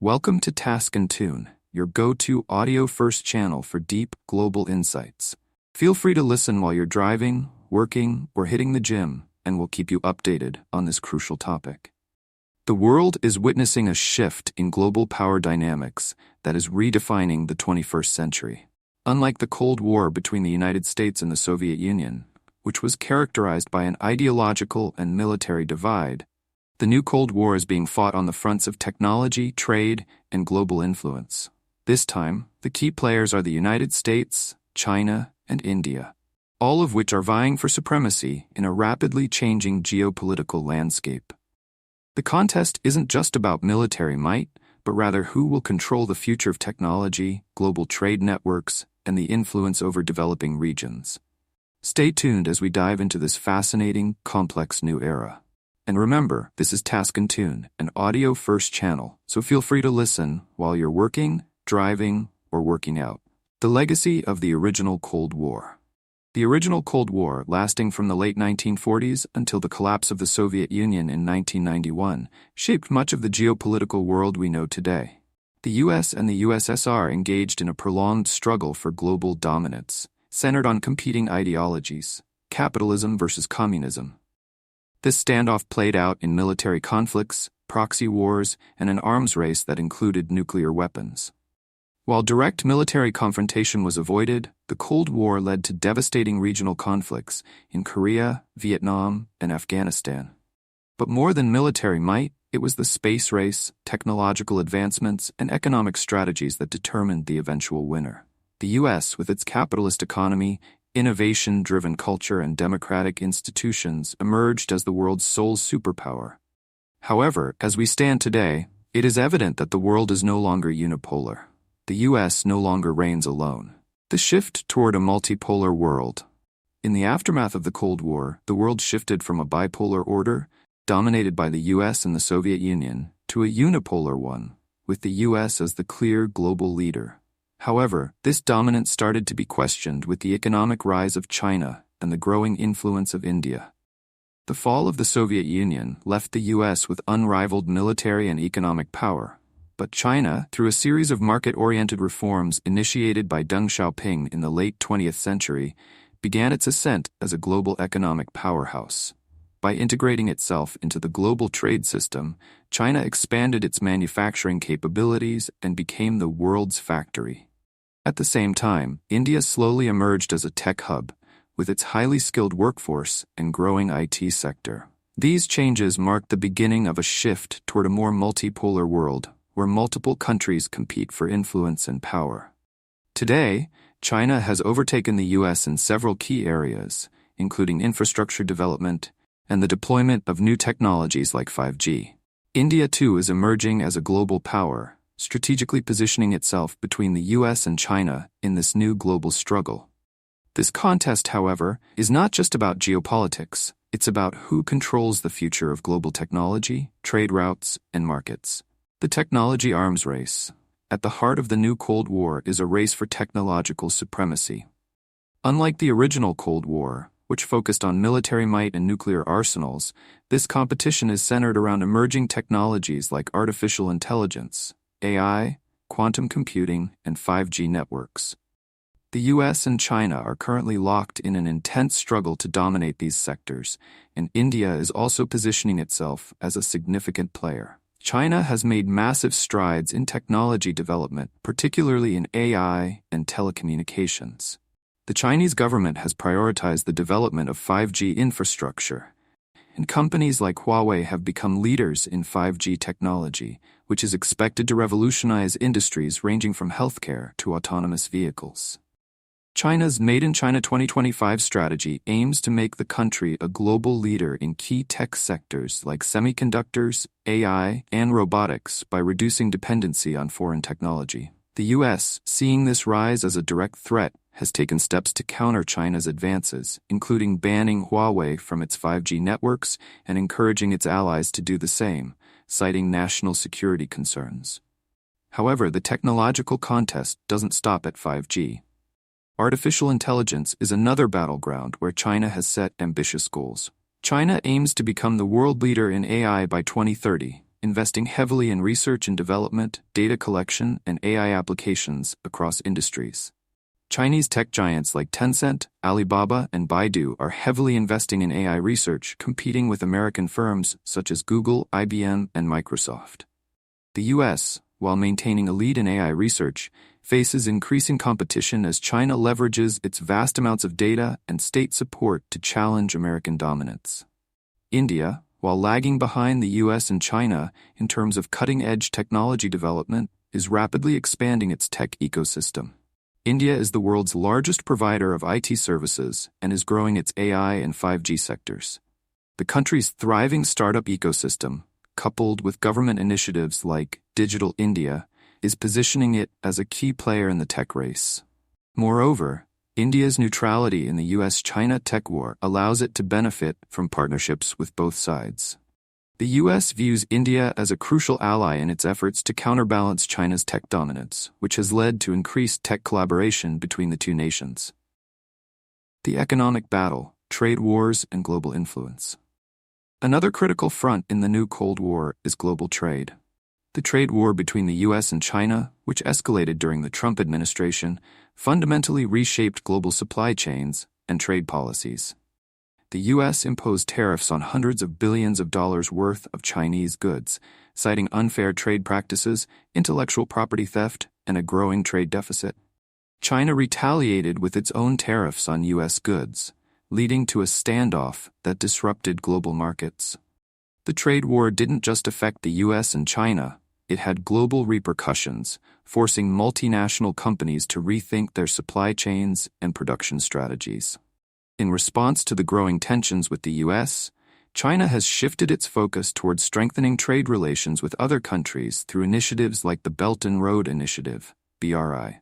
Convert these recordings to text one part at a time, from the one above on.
Welcome to Task and Tune, your go-to audio-first channel for deep, global insights. Feel free to listen while you're driving, working, or hitting the gym, and we'll keep you updated on this crucial topic. The world is witnessing a shift in global power dynamics that is redefining the 21st century. Unlike the Cold War between the United States and the Soviet Union, which was characterized by an ideological and military divide, the new Cold War is being fought on the fronts of technology, trade, and global influence. This time, the key players are the United States, China, and India, all of which are vying for supremacy in a rapidly changing geopolitical landscape. The contest isn't just about military might, but rather who will control the future of technology, global trade networks, and the influence over developing regions. Stay tuned as we dive into this fascinating, complex new era. And remember, this is Task and Tune, an audio-first channel, so feel free to listen while you're working, driving, or working out. The legacy of the original Cold War. The original Cold War, lasting from the late 1940s until the collapse of the Soviet Union in 1991, shaped much of the geopolitical world we know today. The US and the USSR engaged in a prolonged struggle for global dominance, centered on competing ideologies: capitalism versus communism. This standoff played out in military conflicts, proxy wars, and an arms race that included nuclear weapons. While direct military confrontation was avoided, the Cold War led to devastating regional conflicts in Korea, Vietnam, and Afghanistan. But more than military might, it was the space race, technological advancements, and economic strategies that determined the eventual winner. The US, with its capitalist economy, innovation-driven culture, and democratic institutions, emerged as the world's sole superpower. However, as we stand today, it is evident that the world is no longer unipolar. The US no longer reigns alone. The shift toward a multipolar world. In the aftermath of the Cold War, the world shifted from a bipolar order, dominated by the US and the Soviet Union, to a unipolar one, with the US as the clear global leader. However, this dominance started to be questioned with the economic rise of China and the growing influence of India. The fall of the Soviet Union left the US with unrivaled military and economic power, but China, through a series of market-oriented reforms initiated by Deng Xiaoping in the late 20th century, began its ascent as a global economic powerhouse. By integrating itself into the global trade system, China expanded its manufacturing capabilities and became the world's factory. At the same time, India slowly emerged as a tech hub, with its highly skilled workforce and growing IT sector. These changes marked the beginning of a shift toward a more multipolar world, where multiple countries compete for influence and power. Today, China has overtaken the US in several key areas, including infrastructure development and the deployment of new technologies like 5G. India, too, is emerging as a global power, strategically positioning itself between the US and China in this new global struggle. This contest, however, is not just about geopolitics. It's about who controls the future of global technology, trade routes, and markets. The technology arms race. At the heart of the new Cold War is a race for technological supremacy. Unlike the original Cold War, which focused on military might and nuclear arsenals, this competition is centered around emerging technologies like artificial intelligence, AI, quantum computing, and 5G networks. The US and China are currently locked in an intense struggle to dominate these sectors, and India is also positioning itself as a significant player. China has made massive strides in technology development, particularly in AI and telecommunications. The Chinese government has prioritized the development of 5G infrastructure, and companies like Huawei have become leaders in 5G technology, which is expected to revolutionize industries ranging from healthcare to autonomous vehicles. China's Made in China 2025 strategy aims to make the country a global leader in key tech sectors like semiconductors, AI, and robotics by reducing dependency on foreign technology. The US, seeing this rise as a direct threat, has taken steps to counter China's advances, including banning Huawei from its 5G networks and encouraging its allies to do the same, citing national security concerns. However, the technological contest doesn't stop at 5G. Artificial intelligence is another battleground where China has set ambitious goals. China aims to become the world leader in AI by 2030, investing heavily in research and development, data collection, and AI applications across industries. Chinese tech giants like Tencent, Alibaba, and Baidu are heavily investing in AI research, competing with American firms such as Google, IBM, and Microsoft. The U.S., while maintaining a lead in AI research, faces increasing competition as China leverages its vast amounts of data and state support to challenge American dominance. India, while lagging behind the U.S. and China in terms of cutting-edge technology development, is rapidly expanding its tech ecosystem. India is the world's largest provider of IT services and is growing its AI and 5G sectors. The country's thriving startup ecosystem, coupled with government initiatives like Digital India, is positioning it as a key player in the tech race. Moreover, India's neutrality in the U.S.-China tech war allows it to benefit from partnerships with both sides. The U.S. views India as a crucial ally in its efforts to counterbalance China's tech dominance, which has led to increased tech collaboration between the two nations. The economic battle, trade wars, and global influence. Another critical front in the new Cold War is global trade. The trade war between the U.S. and China, which escalated during the Trump administration, fundamentally reshaped global supply chains and trade policies. The U.S. imposed tariffs on hundreds of billions of dollars worth of Chinese goods, citing unfair trade practices, intellectual property theft, and a growing trade deficit. China retaliated with its own tariffs on U.S. goods, leading to a standoff that disrupted global markets. The trade war didn't just affect the U.S. and China, it had global repercussions, forcing multinational companies to rethink their supply chains and production strategies. In response to the growing tensions with the U.S., China has shifted its focus towards strengthening trade relations with other countries through initiatives like the Belt and Road Initiative, BRI.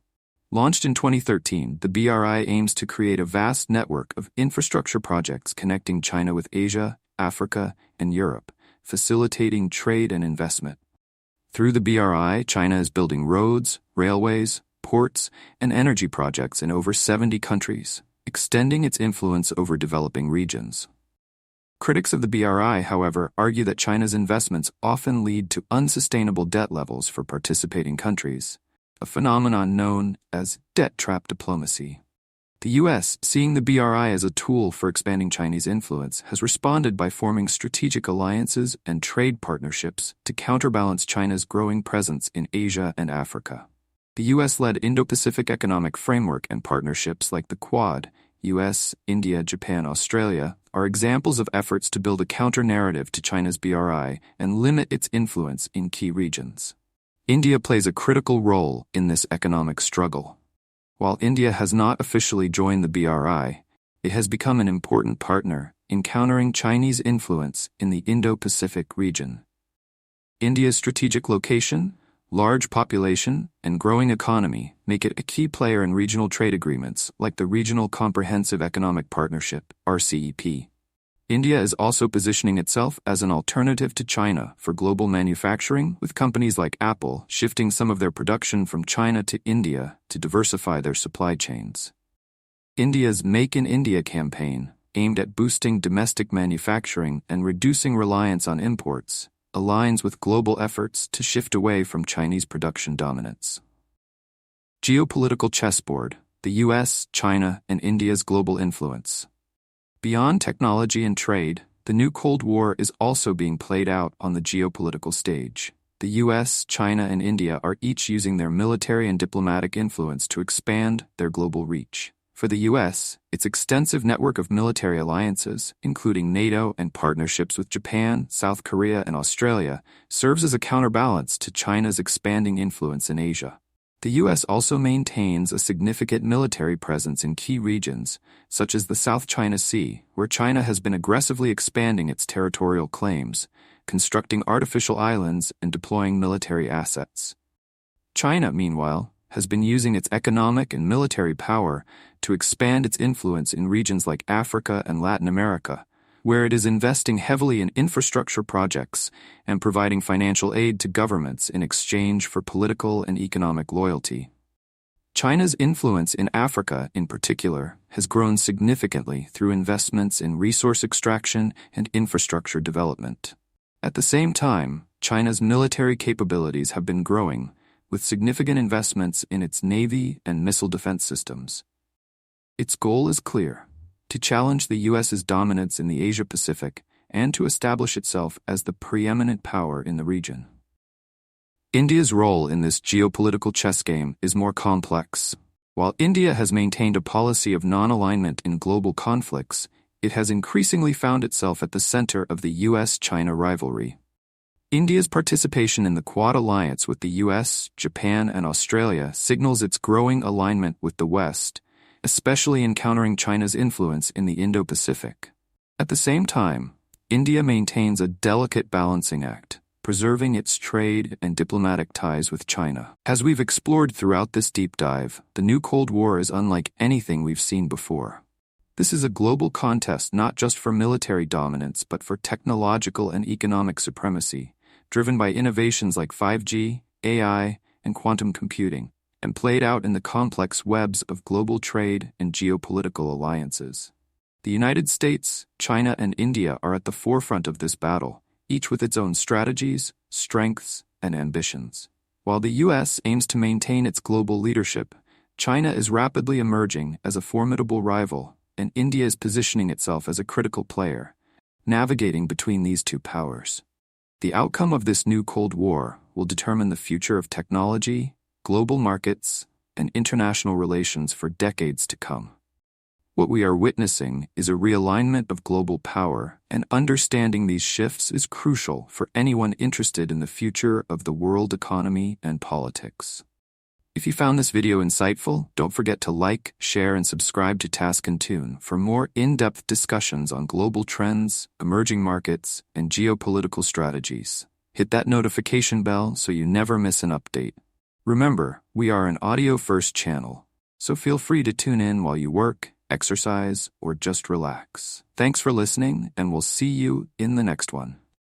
Launched in 2013, the BRI aims to create a vast network of infrastructure projects connecting China with Asia, Africa, and Europe, facilitating trade and investment. Through the BRI, China is building roads, railways, ports, and energy projects in over 70 countries, extending its influence over developing regions. Critics of the BRI, however, argue that China's investments often lead to unsustainable debt levels for participating countries, a phenomenon known as debt trap diplomacy. The U.S., seeing the BRI as a tool for expanding Chinese influence, has responded by forming strategic alliances and trade partnerships to counterbalance China's growing presence in Asia and Africa. The U.S.-led Indo-Pacific economic framework and partnerships like the Quad, U.S., India, Japan, Australia, are examples of efforts to build a counter-narrative to China's BRI and limit its influence in key regions. India plays a critical role in this economic struggle. While India has not officially joined the BRI, it has become an important partner in countering Chinese influence in the Indo-Pacific region. India's strategic location, large population, and growing economy make it a key player in regional trade agreements like the Regional Comprehensive Economic Partnership, RCEP. India is also positioning itself as an alternative to China for global manufacturing, with companies like Apple shifting some of their production from China to India to diversify their supply chains. India's Make in India campaign, aimed at boosting domestic manufacturing and reducing reliance on imports, aligns with global efforts to shift away from Chinese production dominance. Geopolitical chessboard, the U.S., China, and India's global influence. Beyond technology and trade, the new Cold War is also being played out on the geopolitical stage. The U.S., China, and India are each using their military and diplomatic influence to expand their global reach. For the U.S., its extensive network of military alliances, including NATO and partnerships with Japan, South Korea, and Australia, serves as a counterbalance to China's expanding influence in Asia. The U.S. also maintains a significant military presence in key regions, such as the South China Sea, where China has been aggressively expanding its territorial claims, constructing artificial islands and deploying military assets. China, meanwhile, has been using its economic and military power to expand its influence in regions like Africa and Latin America, where it is investing heavily in infrastructure projects and providing financial aid to governments in exchange for political and economic loyalty. China's influence in Africa, in particular, has grown significantly through investments in resource extraction and infrastructure development. At the same time, China's military capabilities have been growing, with significant investments in its navy and missile defense systems. Its goal is clear: to challenge the U.S.'s dominance in the Asia-Pacific and to establish itself as the preeminent power in the region. India's role in this geopolitical chess game is more complex. While India has maintained a policy of non-alignment in global conflicts, it has increasingly found itself at the center of the U.S.-China rivalry. India's participation in the Quad alliance with the U.S., Japan, and Australia signals its growing alignment with the West, especially in countering China's influence in the Indo-Pacific. At the same time, India maintains a delicate balancing act, preserving its trade and diplomatic ties with China. As we've explored throughout this deep dive, the new Cold War is unlike anything we've seen before. This is a global contest not just for military dominance but for technological and economic supremacy, driven by innovations like 5G, AI, and quantum computing, and played out in the complex webs of global trade and geopolitical alliances. The United States, China, and India are at the forefront of this battle, each with its own strategies, strengths, and ambitions. While the U.S. aims to maintain its global leadership, China is rapidly emerging as a formidable rival, and India is positioning itself as a critical player, navigating between these two powers. The outcome of this new Cold War will determine the future of technology, global markets, and international relations for decades to come. What we are witnessing is a realignment of global power, and understanding these shifts is crucial for anyone interested in the future of the world economy and politics. If you found this video insightful, don't forget to like, share, and subscribe to Task and Tune for more in-depth discussions on global trends, emerging markets, and geopolitical strategies. Hit that notification bell so you never miss an update. Remember, we are an audio-first channel, so feel free to tune in while you work, exercise, or just relax. Thanks for listening, and we'll see you in the next one.